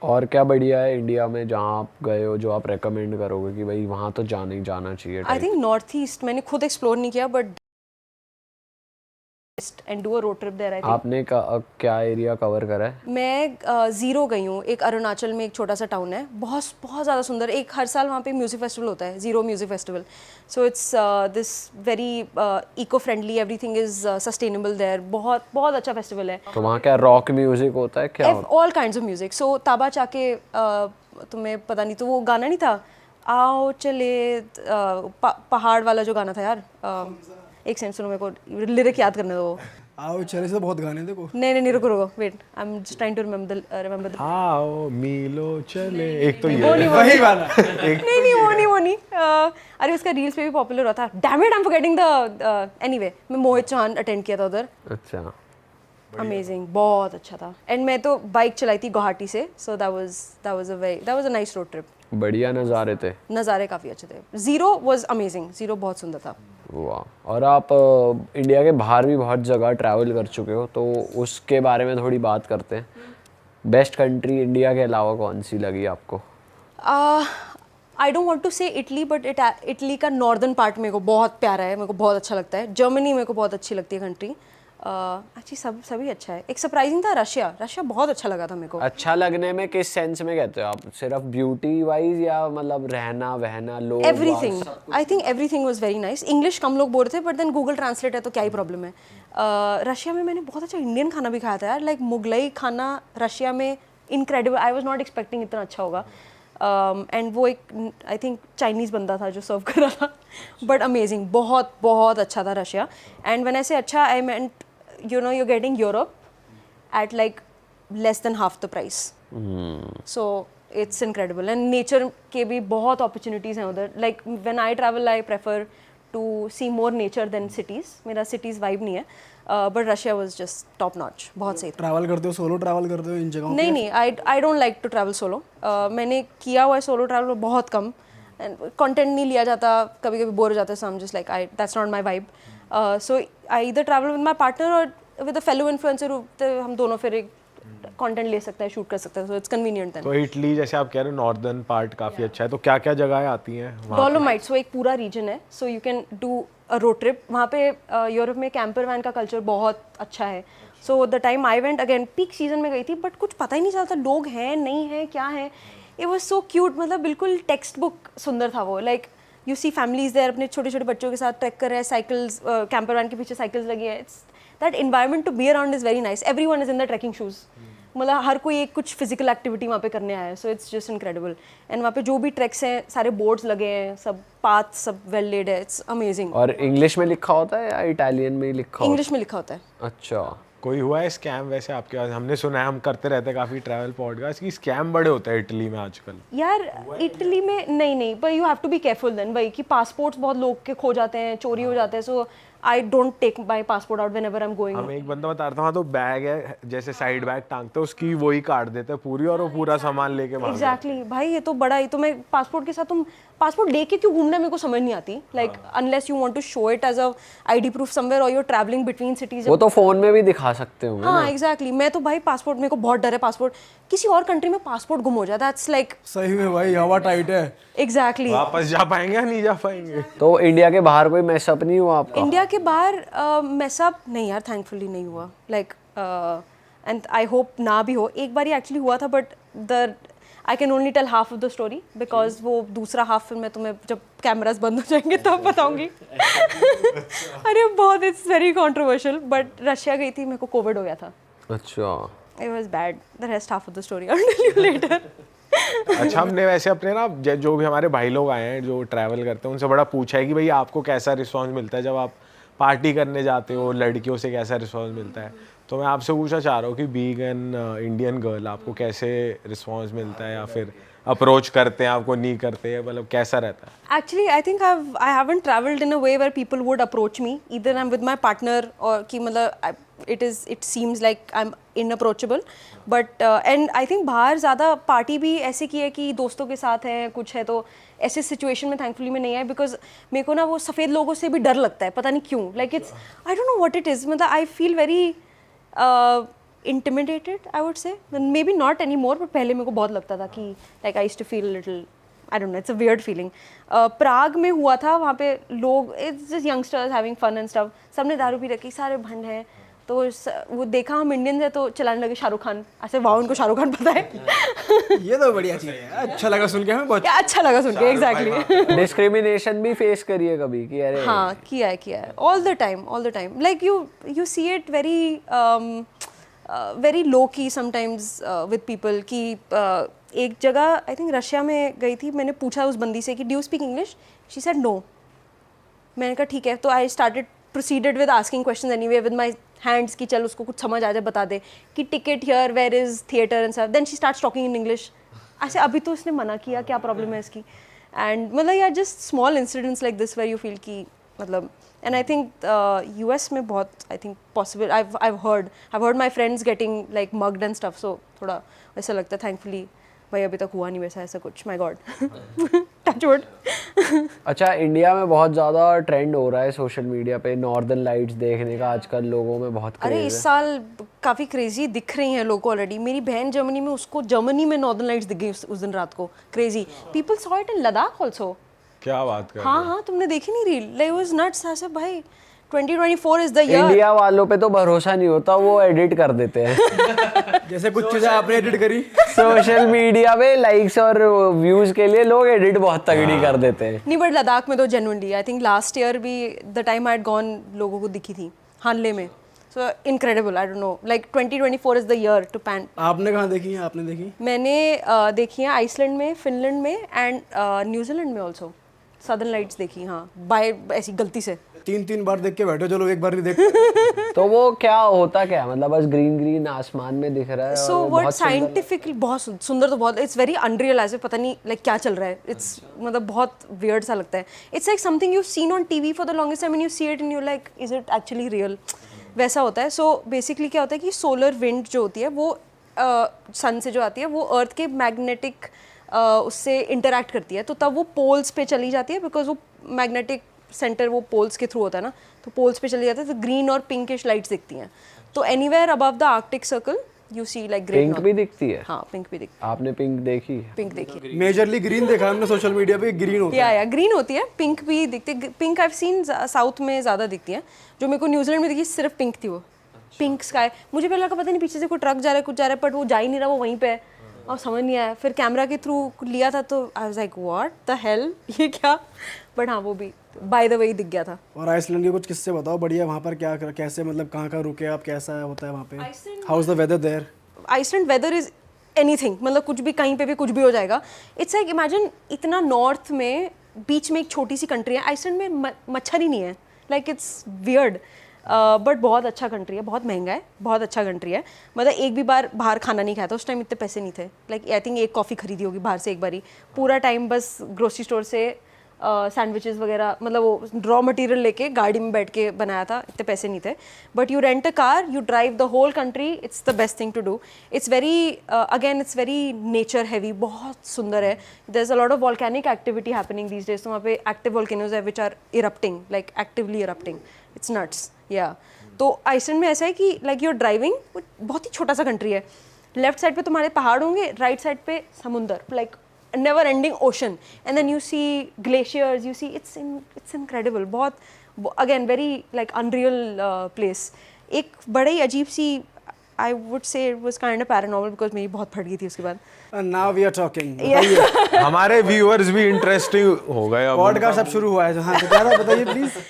और क्या बढ़िया है इंडिया में जहाँ आप गए हो जो आप रेकमेंड करोगे कि भाई वहाँ तो जाना ही जाना चाहिए आई थिंक नॉर्थ ईस्ट मैंने खुद एक्सप्लोर नहीं किया but and do a road trip there I think. आपने क्या एरिया कवर करा है? मैं ज़ीरो गई हूँ, एक अरुणाचल में एक छोटा सा टाउन है, बहुत बहुत ज़्यादा सुंदर। एक हर साल वहाँ पे म्यूज़िक फेस्टिवल होता है, zero music festival. So it's this very eco friendly, everything is sustainable there. बहुत बहुत अच्छा फेस्टिवल है। तो वहाँ क्या रॉक म्यूजिक होता है क्या? All kinds of music. So ताबा चाके तुम्हें पता नहीं, तो वो गाना नहीं था आओ चले पहाड़ वाला जो गाना था यार, एक सेकंड सुनो, मेरे को लिरिक याद करने दो। आओ चले से बहुत गाने देखो। नहीं रुको wait, I am just trying to remember. आओ मिलो चले, एक तो ये वही गाना। नहीं वो नहीं अरे उसका रील्स पे भी पॉपुलर हुआ था। Damn it, I am forgetting the anyway. मैं मोहित चौहान अटेंड किया था उधर, अच्छा अमेजिंग, बहुत अच्छा था। एंड मैं तो बाइक चलाई थी गुवाहाटी से, so that was a nice road trip. बढ़िया नज़ारे थे। नज़ारे काफ़ी अच्छे थे। ज़ीरो वाज अमेजिंग, ज़ीरो बहुत सुंदर था। वाह। और आप इंडिया के बाहर भी बहुत जगह ट्रैवल कर चुके हो, तो उसके बारे में थोड़ी बात करते हैं। बेस्ट कंट्री इंडिया के अलावा कौन सी लगी आपको? आई डोंट वांट टू से इटली, बट इटली का नॉर्दर्न पार्ट मेरे को बहुत प्यारा है, मेरे को बहुत अच्छा लगता है। जर्मनी मेरे को बहुत अच्छी लगती है कंट्री। एक्चुअली सभी अच्छा है। एक सरप्राइजिंग था रशिया बहुत अच्छा लगा था मेरे को। अच्छा लगने में किस सेंस में कहते हो आप? सिर्फ ब्यूटी वाइज या मतलब रहना वहना, लोग? Everything, I think everything was very nice. English कम लोग बोल रहे थे, बट देन गूगल ट्रांसलेट है तो क्या ही प्रॉब्लम है। रशिया में मैंने बहुत अच्छा इंडियन खाना भी खाया था यार, लाइक मुगलई खाना रशिया में incredible. I was not expecting इतना अच्छा होगा। एंड वो एक आई थिंक चाइनीज़ बंदा था जो सर्व कर रहा था, बट अमेजिंग, बहुत बहुत अच्छा था रशिया। एंड व्हेन आई से अच्छा, आई मेंट you know you're getting Europe at like less than half the price. So it's incredible. And nature के भी बहुत opportunities हैं उधर. Like when I travel, I prefer to see more nature than cities. मेरा cities vibe नहीं है, but Russia was just top notch. बहुत सही था। ट्रैवल करते हो, सोलो ट्रैवल करते हो इन जगहों पे? नहीं, I don't like to travel solo. मैंने किया हुआ है सोलो ट्रैवल बहुत कम, कंटेंट नहीं लिया जाता, कभी कभी बोर हो जाता है, so I'm just like that's not my vibe. So I either travel with my partner or with a fellow influencer who हम दोनों फिर एक कंटेंट ले सकते हैं, शूट कर सकते हैं, so it's convenient then. तो इटली जैसे आप कह रहे हो नॉर्दर्न पार्ट काफी अच्छा है, तो क्या क्या जगहें आती हैं वहाँ पे? डोलोमाइट्स, वो एक पूरा रीजन है, so you can do a road trip. वहाँ पे यूरोप में कैंपर वैन का कल्चर बहुत अच्छा है। So the time I went, again peak season में गई थी, बट कुछ पता ही नहीं चलता लोग हैं नहीं हैं क्या है। It was so cute, मतलब बिल्कुल टेक्स्ट बुक सुंदर था वो। Like you see families there अपने छोटे छोटे बच्चों के साथ ट्रैक कर रहे हैं, साइकिल्स, कैंपर वैन के पीछे साइकिल्स लगी है। It's that environment to be around is very nice. Everyone is in the trekking shoes, मतलब हर कोई एक कुछ फिजिकल एक्टिविटी वहाँ पे करने आया है। So it's just incredible. And वहाँ पे जो भी ट्रैक्स हैं सारे बोर्ड्स लगे हैं, सब पाथ सब वेल लेड है। It's amazing. और इंग्लिश में लिखा होता है या इटालियन में ही लिखा होता इंग्लिश में लिखा होता है। है? अच्छा। कोई हुआ है स्कैम वैसे आपके पास? हमने सुना है, हम करते रहते हैं काफी ट्रैवल पॉडकास्ट की, स्कैम बड़े होते हैं इटली में आजकल। यार इटली में नहीं, पर you have to be careful then भाई, कि पासपोर्ट्स बहुत लोग के खो जाते हैं, चोरी हो जाते हैं। So I don't take my passport out whenever I am going. हम एक बंदा बता रहा था, तो बैग है जैसे साइड बैग टांगते उसकी वही काट देते हैं पूरी, और वो पूरा सामान लेके भाग जाते हैं। एग्जैक्टली भाई, ये तो बड़ा ही, तो मैं पासपोर्ट के साथ तुम पासपोर्ट लेके क्यों घूमना है मेरे को समझ नहीं आती। Like unless you want to show it as a ID proof somewhere और you are travelling between cities. वो तो फोन में भी दिखा सकते होंगे ना? हाँ एग्जैक्टली। मैं तो भाई पासपोर्ट, मेरे को बहुत डर है पासपोर्ट, किसी और कंट्री में पासपोर्ट गुम हो जाए, दैट्स लाइक सही में भाई हवा टाइट है। एग्जैक्टली। वापस जा पाएंगे या नहीं जा पाएंगे? तो इंडिया के बाहर कोई मैसअप नहीं हुआ आपका? इंडिया के बाहर मैसअप नहीं यार, थैंकफुली नहीं हुआ। लाइक एंड आई होप ना भी हो। एक बार ही एक्चुअली हुआ था, but the I can only tell half of the story, because वो दूसरा हाफ फिर मैं तुम्हें जब कैमरास बंद हो जाएंगे तब बताऊंगी। अरे बहुत, it's very controversial, but Russia गई थी, मेरे को कोविड हो गया था। अच्छा। It was bad. The rest half of the story I will tell you later. अच्छा, हमने वैसे अपने ना जो भी हमारे भाई लोग आए हैं जो ट्रैवल करते हैं उनसे बड़ा पूछा है कि भाई आपको कैसा रिस्पॉन्स मिलता है जब आप पार्टी करने जाते हो, लड़कियों से कैसा रिस्पॉन्स मिलता है। तो मैं आपसे पूछना चाह रहा हूँ कि बीइंग एन इंडियन गर्ल आपको कैसे रिस्पॉन्स मिलता है, या फिर अप्रोच करते हैं आपको, नहीं करते हैं, मतलब कैसा रहता है? Actually, I think I haven't traveled in a way where people would approach me. Either I'm with my partner or कि मतलब it seems like I'm inapproachable. But and I think बाहर ज़्यादा पार्टी भी ऐसे की है कि दोस्तों के साथ है, कुछ है, तो ऐसे सिचुएशन में थैंकफुली में नहीं है। बिकॉज मेरे को ना वो सफ़ेद लोगों से भी डर लगता है, पता नहीं क्यों। Like it's I don't know what it is, मतलब I feel very intimidated, I would say. Maybe not anymore, but पहले मेरे को बहुत लगता था कि like I used to feel a little, I don't know, it's a weird feeling. प्राग में हुआ था, वहाँ पे लोग, it's just youngsters having fun and stuff. सबने दारू पी रखी, सारे भंड हैं, तो वो देखा हम इंडियंस है तो चलाने लगे शाहरुख खान, ऐसे वाह उनको शाहरुख खान पता है. ये तो बढ़िया चीज़ है, अच्छा लगा सुन के हमें बहुत. क्या अच्छा लगा सुन के, एग्जैक्टली. डिस्क्रिमिनेशन भी फेस करिए कभी कि अरे हाँ किया है all the time like you see it very low की समटाइम्स विद पीपल कि एक जगह आई थिंक रशिया में गई थी, मैंने पूछा उस बंदी से कि do you speak English, she said no. मैंने कहा ठीक है, तो I started proceeded with asking question anyway with my hands कि चल उसको कुछ समझ आ जाए, बता दे कि ticket here, where is theatre and सब. Then she starts talking in English. ऐसे अभी तो उसने मना किया, क्या प्रॉब्लम है इसकी. एंड मतलब यार just small incidents like this where you feel कि मतलब. एंड आई थिंक US में बहुत I think possible, I've heard my friends getting like mugged and stuff, so थोड़ा ऐसा लगता है थैंकफुली भाई अभी तक हुआ नहीं वैसा ऐसा कुछ. My God touch wood. अच्छा, इंडिया में बहुत ज़्यादा ट्रेंड हो रहा है सोशल मीडिया पे नॉर्दर्न लाइट्स देखने का, आजकल लोगों में बहुत अरे क्रेज इस है. साल काफ़ी क्रेजी दिख रही हैं लोगों को ऑलरेडी. मेरी बहन जर्मनी में, उसको जर्मनी में नॉर्दर्न लाइट्स दिख गई उस दिन रात को. Crazy. People saw it in Ladakh also. क्या बात कर हाँ तुमने देखी नहीं रील? Like was nuts. ऐसे भाई 2024 इज द ईयर. इंडिया वालों पे तो भरोसा नहीं होता, वो एडिट कर देते हैं. जैसे कुछ चीज़ें आपने एडिट करी. सोशल मीडिया पे लाइक्स और व्यूज के लिए लोग एडिट बहुत तगड़ी कर देते हैं. नहीं बट लद्दाख में तो genuinely I think last year भी the time I had gone लोगों को दिखी थी हानले में. So incredible. I don't know, like 2024 is the year to pan. आपने कहाँ देखी है? आपने देखी? मैंने देखी है आइसलैंड में, फिनलैंड में एंड न्यूजीलैंड में ऑल्सो. सदर्न लाइट्स देखी हाँ, बाय ऐसी गलती से. 3 बार देख के बैठो, चलो एक बार नहीं देख. तो वो क्या होता क्या है? मतलब बस ग्रीन ग्रीन आसमान में दिख रहा है. सो वर्ड साइंटिफिकली बहुत सुंदर, तो बहुत इट्स वेरी अनरियल. ऐसे पता नहीं लाइक क्या चल रहा है. इट्स मतलब बहुत वियर्ड सा लगता है. It's like something you seen on TV for the longest time and you see it and you like is it actually real, वैसा होता है. सो बेसिकली क्या होता है कि सोलर विंड जो होती है वो सन से जो आती है वो अर्थ के मैग्नेटिक उससे इंटरैक्ट करती है, तो तब वो पोल्स पे चली जाती है बिकॉज वो मैग्नेटिक सेंटर वो पोल्स के थ्रू होता है ना, तो पोल्स पे चली जाती है तो ग्रीन और पिंकिश लाइट्स दिखती हैं. तो anywhere above the Arctic circle you see like green. Pink भी दिखती है. हाँ पिंक भी दिखती आपने पिंक देखी? है. पिंक देखी. मेजरली ग्रीन देखा हमने सोशल मीडिया पे, ग्रीन होता है. या ग्रीन होती है, पिंक भी दिखती है. Pink I have seen south में ज़्यादा दिखती है. जो मेरे को न्यूजीलैंड में दिखी सिर्फ पिंक थी, वो पिंक स्काई. मुझे पहले का पता नहीं पीछे से कोई ट्रक जा रहा है, कुछ जा रहा है, बट वो जा ही नहीं रहा, वो वहीं पे है और समझ नहीं आया. फिर कैमरा के थ्रू लिया था तो I was like what the hell, ये क्या. बट हाँ वो भी बाय द वे दिख गया था. और आइसलैंड के कुछ किस्से बताओ बढ़िया. वहाँ पर क्या कैसे मतलब कहाँ रुके आप, कैसा होता है वहाँ पे, how is the weather there? Iceland weather is anything, मतलब कुछ भी कहीं पे भी कुछ भी हो जाएगा. इट्स लाइक इमेजिन इतना नॉर्थ में बीच में एक छोटी सी कंट्री है. आइसलैंड में मच्छर ही नहीं है. लाइक इट्स वियर्ड बट बहुत अच्छा कंट्री है. बहुत महंगा है, बहुत अच्छा कंट्री है. मतलब एक भी बार बाहर खाना नहीं खाया था. उस टाइम इतने पैसे नहीं थे. लाइक आई थिंक एक कॉफ़ी खरीदी होगी बाहर से एक बारी. पूरा टाइम बस ग्रोसरी स्टोर से सैंडविचेस वगैरह, मतलब वो रॉ मटेरियल लेके गाड़ी में बैठ के बनाया था. इतने पैसे नहीं थे. But you rent a car, you drive the whole country. It's the best thing to do. It's very again it's very nature heavy. बहुत सुंदर है. There is a lot of volcanic activity happening these days. तो वहाँ पे active volcanoes है which are erupting, like actively erupting. It's nuts. या तो Iceland में ऐसा है कि लाइक यूर ड्राइविंग, बहुत ही छोटा सा कंट्री है. लेफ्ट साइड पे तुम्हारे पहाड़ होंगे, राइट साइड पे समुंदर, like never ending ocean, and then you see glaciers, you see it's incredible. बहुत again very like unreal place. एक बड़ी अजीब सी, I would say it was kind of paranormal because मेरी बहुत फट गई थी उसके बाद. And now we are talking. हमारे व्यूअर्स भी इंटरेस्टिंग हो गए. पॉडकास्ट अब शुरू हुआ है. हाँ तो क्या था बताइए please.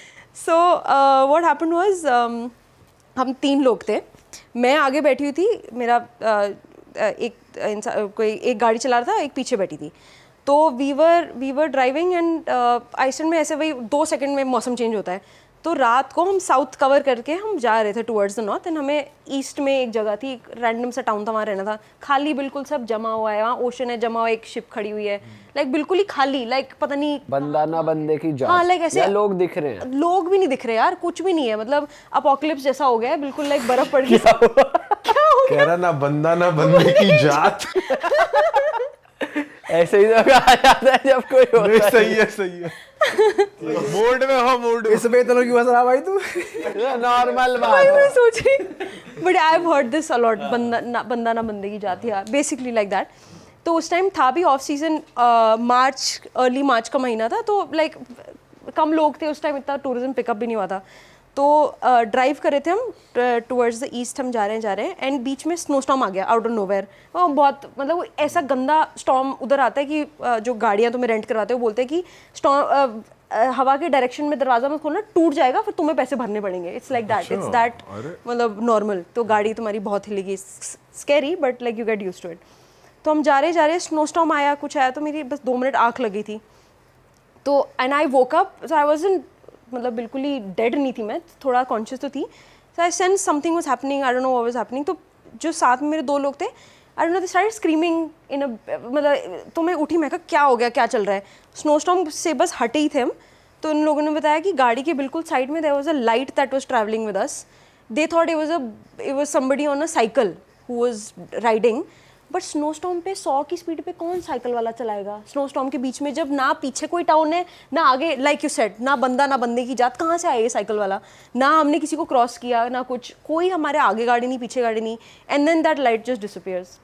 So what happened was हम 3 लोग थे. मैं आगे बैठी हुई थी, मेरा कोई एक गाड़ी चला रहा था, एक पीछे बैठी थी. तो we were driving and Iceland में ऐसे वही 2 सेकंड में मौसम चेंज होता है. तो रात को हम साउथ कवर करके हम जा रहे थे टुवर्ड्स द नॉर्थ. एंड हमें ईस्ट में एक जगह थी, एक रैंडम सा टाउन था, वहाँ रहना था. खाली बिल्कुल, सब जमा हुआ है. वहाँ ओशन है जमा हुआ, एक शिप खड़ी हुई है, लाइक बिल्कुल ही खाली. लाइक पता नहीं बंदा ना बंदे की जान. हाँ लाइक ऐसे लोग दिख रहे हैं. लोग भी नहीं दिख रहे यार, कुछ भी नहीं है. मतलब अपोकलिप्स जैसा हो गया है बिल्कुल. लाइक बर्फ पड़ गई. क्या हो कह रहा ना बंदा ना बंदे की जात. ऐसे ही तो कहा जाता है जब कोई होता है. सही है, सही है. मूड में हो, मूड इस पे इतना क्यों हंस रहा भाई तू? नॉर्मल बात भाई है. मैं सोच रही but I have heard this a lot, बंदा ना बंदे की जाती है, बेसिकली लाइक दैट। तो उस टाइम था भी ऑफ सीजन, मार्च, अर्ली मार्च का महीना था, तो लाइक कम लोग थे उस टाइम, इतना टूरिज्म पिकअप भी नहीं हुआ था। तो ड्राइव कर रहे थे हम टुवर्ड्स द ईस्ट, हम जा रहे हैं एंड बीच में स्नो स्टॉर्म आ गया आउट ऑफ नोवेयर। बहुत मतलब ऐसा गंदा स्टॉर्म उधर आता है कि जो गाड़ियाँ तुम्हें रेंट करवाते हैं वो बोलते हैं कि स्टॉर्म हवा के डायरेक्शन में दरवाजा मत खोलना, टूट जाएगा, फिर तुम्हें पैसे भरने पड़ेंगे। It's like that, it's that मतलब नॉर्मल। तो गाड़ी तुम्हारी बहुत हिलेगी, scary but like you get used to it. तो हम जा रहे स्नो स्टॉर्म आया, कुछ आया, तो मेरी बस 2 मिनट आँख लगी थी। तो and I woke up, so I wasn't मतलब बिल्कुल ही डेड नहीं थी मैं, थोड़ा कॉन्शियस तो थी। So I sense something was happening, I don't know what was happening. तो जो साथ में मेरे 2 लोग थे, I don't know, they started screaming in a, मतलब तो मैं उठी, मैं कहा क्या हो गया, क्या चल रहा है। स्नो स्टॉर्म से बस हटे ही थे हम, तो उन लोगों ने बताया कि गाड़ी के बिल्कुल साइड में there was a light that was travelling with us. They thought it was somebody on a cycle who was riding, but snow storm पे 100 की स्पीड पे कौन साइकिल वाला चलाएगा स्नो स्टॉर्म के बीच में, जब ना पीछे कोई टाउन है ना आगे, लाइक यू सेड, ना बंदा ना बंदे की जात, कहाँ से आए ये साइकिल वाला, ना हमने किसी को क्रॉस किया ना कुछ, कोई हमारे आगे गाड़ी नहीं पीछे गाड़ी नहीं, and then that light just disappears.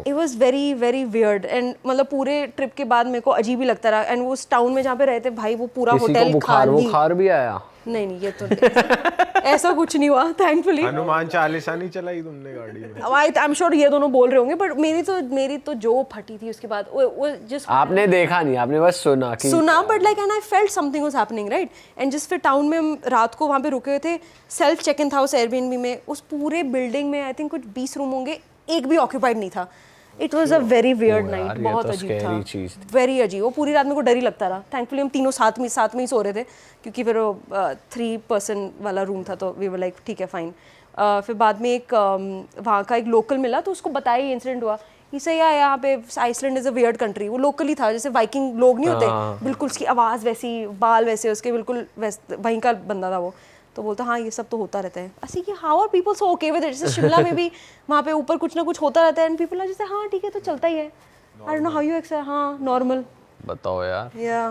It was very very weird, and मतलब पूरे ट्रिप के बाद मेरे को अजीब ही लगता रहा। एंड वो उस टाउन में जहाँ पे रहते भाई, वो पूरा होटल बुखार भी आया? नहीं ये तो ऐसा कुछ नहीं हुआ थैंकफुली। हनुमान चालीसा नहीं चलाई तुमने गाड़ी में? आई एम श्योर ये दोनों बोल रहे होंगे, बट मेरी तो जो फटी थी उसके बाद, वो जिस आपने देखा नहीं, आपने बस सुना but like and I felt something was happening right. And जिस फिर टाउन में हम रात को वहाँ पे रुके हुए थे, सेल्फ चेक इन था उस एयरबीएनबी में, उस पूरे बिल्डिंग में आई थिंक कुछ 20 रूम होंगे, एक भी ऑक्यूपाइड नहीं था। It was a very weird night, बहुत अजीब था, वेरी अजीब। वो पूरी रात मेरे को डर ही लगता रहा। थैंकफुली हम तीनों साथ में ही सो रहे थे, क्योंकि फिर वो 3 पर्सन वाला रूम था, तो वी वर लाइक ठीक है फाइन। फिर बाद में एक वहाँ का एक लोकल मिला, तो उसको बताया ये इंसिडेंट हुआ। ही से यहाँ पे Iceland is a weird country. वो लोकल ही था, जैसे वाइकिंग लोग नहीं होते, बिल्कुल उसकी आवाज़ वैसी, बाल वैसे उसके, बिल्कुल वहीं का बंदा था वो। तो बोलता हाँ ये सब तो होता रहता है। ऐसे कि how are people so okay with it. जैसे शिमला में भी वहाँ पे ऊपर कुछ ना कुछ होता रहता है, एंड पीपल आर जैसे हाँ ठीक है तो चलता ही है। I don't know how you accept, हाँ नॉर्मल। बताओ यार। या